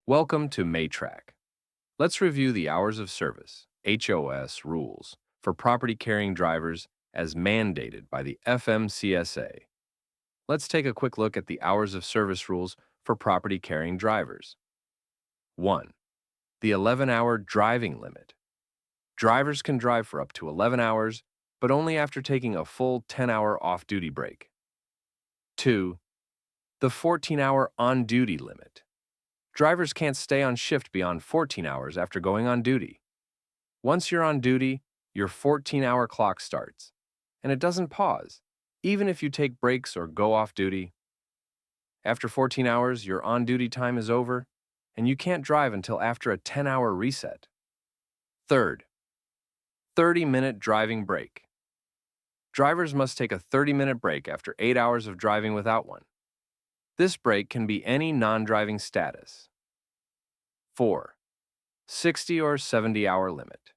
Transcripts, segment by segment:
Welcome to Maytrack. Let's review the hours of service, HOS rules, for property carrying drivers as mandated by the FMCSA. Let's take a quick look at the hours of service rules for property carrying drivers. 1. The 11-hour driving limit. Drivers can drive for up to 11 hours, but only after taking a full 10-hour off-duty break. 2. The 14-hour on-duty limit. Drivers can't stay on shift beyond 14 hours after going on duty. Once you're on duty, your 14-hour clock starts, and it doesn't pause, even if you take breaks or go off duty. After 14 hours, your on-duty time is over, and you can't drive until after a 10-hour reset. Third, 30-minute driving break. Drivers must take a 30-minute break after 8 hours of driving without one. This break can be any non-driving status. 4. 60 or 70-hour limit.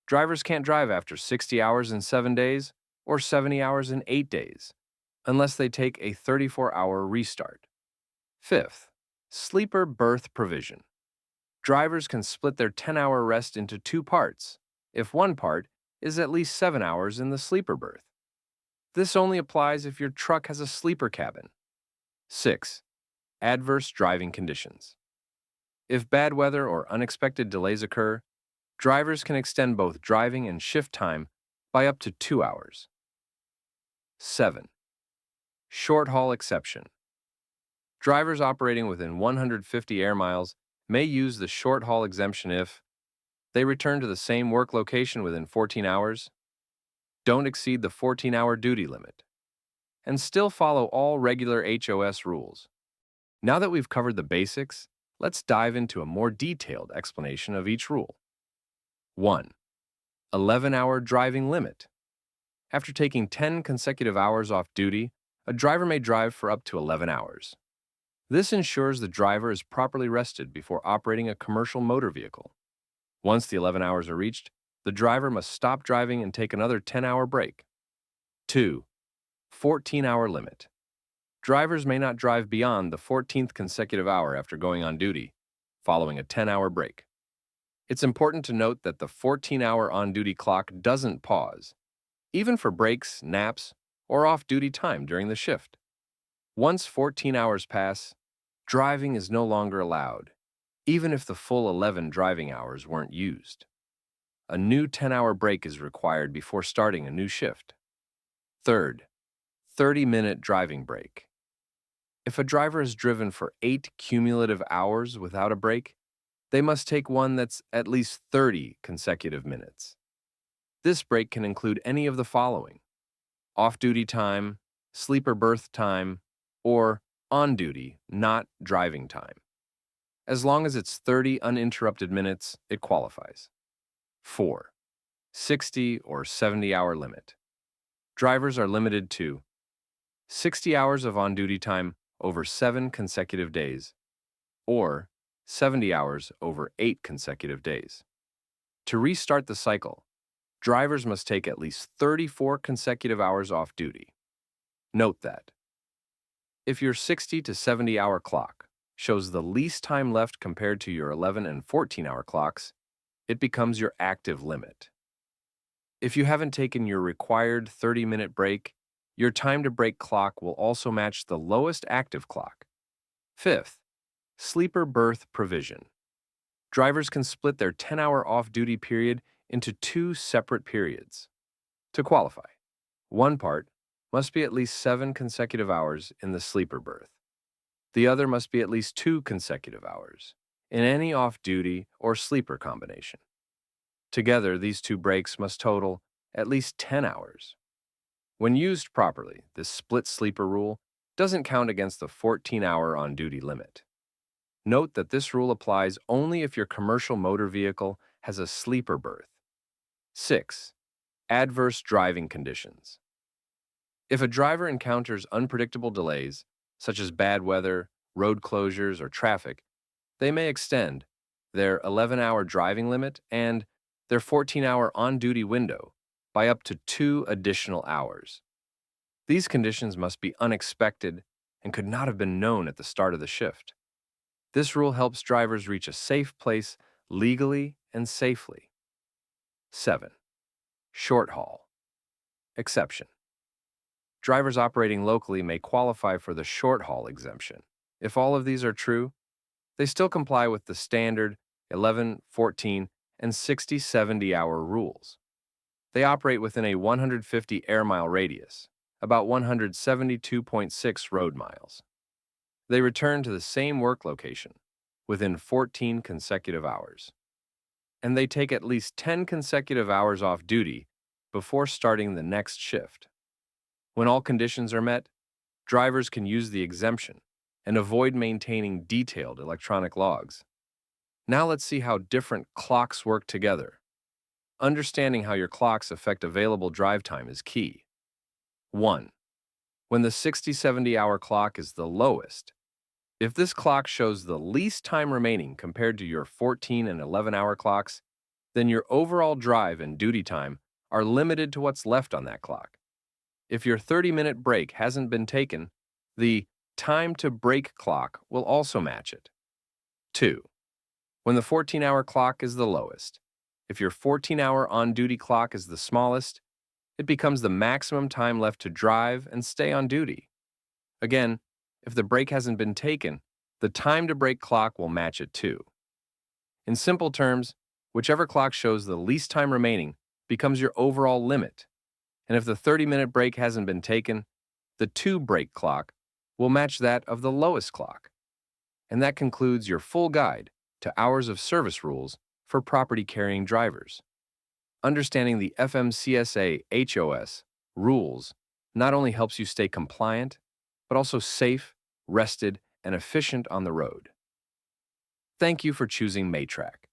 Drivers can't drive after 60 hours in 7 days or 70 hours in 8 days, unless they take a 34-hour restart. Fifth, sleeper berth provision. Drivers can split their 10-hour rest into two parts, if one part is at least 7 hours in the sleeper berth. This only applies if your truck has a sleeper cabin. 6. Adverse driving conditions. If bad weather or unexpected delays occur, drivers can extend both driving and shift time by up to 2 hours. 7. Short haul exception. Drivers operating within 150 air miles may use the short haul exemption if they return to the same work location within 14 hours, don't exceed the 14-hour duty limit, and still follow all regular HOS rules. Now that we've covered the basics, let's dive into a more detailed explanation of each rule. 1. 11-hour driving limit. After taking 10 consecutive hours off duty, a driver may drive for up to 11 hours. This ensures the driver is properly rested before operating a commercial motor vehicle. Once the 11 hours are reached, the driver must stop driving and take another 10-hour break. 2. 14-hour limit. Drivers may not drive beyond the 14th consecutive hour after going on duty, following a 10-hour break. It's important to note that the 14-hour on-duty clock doesn't pause, even for breaks, naps, or off-duty time during the shift. Once 14 hours pass, driving is no longer allowed, even if the full 11 driving hours weren't used. A new 10-hour break is required before starting a new shift. Third, 30-minute driving break. If a driver is driven for 8 cumulative hours without a break, they must take one that's at least 30 consecutive minutes. This break can include any of the following: off-duty time, sleeper berth time, or on-duty, not driving time. As long as it's 30 uninterrupted minutes, it qualifies. 4. 60 or 70-hour limit. Drivers are limited to 60 hours of on-duty time over 7 consecutive days, or 70 hours over 8 consecutive days. To restart the cycle, drivers must take at least 34 consecutive hours off duty. Note that if your 60 to 70-hour clock shows the least time left compared to your 11 and 14-hour clocks, it becomes your active limit. If you haven't taken your required 30-minute break, your time-to-break clock will also match the lowest active clock. Fifth, sleeper berth provision. Drivers can split their 10-hour off-duty period into 2 separate periods. To qualify, one part must be at least 7 consecutive hours in the sleeper berth. The other must be at least 2 consecutive hours in any off-duty or sleeper combination. Together, these 2 breaks must total at least 10 hours. When used properly, this split sleeper rule doesn't count against the 14-hour on-duty limit. Note that this rule applies only if your commercial motor vehicle has a sleeper berth. 6. Adverse driving conditions. If a driver encounters unpredictable delays, such as bad weather, road closures, or traffic, they may extend their 11-hour driving limit and their 14-hour on-duty window by up to 2 additional hours. These conditions must be unexpected and could not have been known at the start of the shift. This rule helps drivers reach a safe place legally and safely. 7. Short haul. Exception. Drivers operating locally may qualify for the short haul exemption. If all of these are true, they still comply with the standard 11, 14, and 60, 70-hour rules. They operate within a 150 air mile radius, about 172.6 road miles. They return to the same work location within 14 consecutive hours. And they take at least 10 consecutive hours off duty before starting the next shift. When all conditions are met, drivers can use the exemption and avoid maintaining detailed electronic logs. Now let's see how different clocks work together. Understanding how your clocks affect available drive time is key. 1. When the 60-70-hour clock is the lowest. If this clock shows the least time remaining compared to your 14 and 11-hour clocks, then your overall drive and duty time are limited to what's left on that clock. If your 30-minute break hasn't been taken, the time to break clock will also match it. 2. When the 14-hour clock is the lowest. If your 14-hour on-duty clock is the smallest, it becomes the maximum time left to drive and stay on duty. Again, if the break hasn't been taken, the time to break clock will match it too. In simple terms, whichever clock shows the least time remaining becomes your overall limit. And if the 30-minute break hasn't been taken, the to-break clock will match that of the lowest clock. And that concludes your full guide to hours of service rules for property-carrying drivers. Understanding the FMCSA HOS rules not only helps you stay compliant, but also safe, rested, and efficient on the road. Thank you for choosing Maytrack.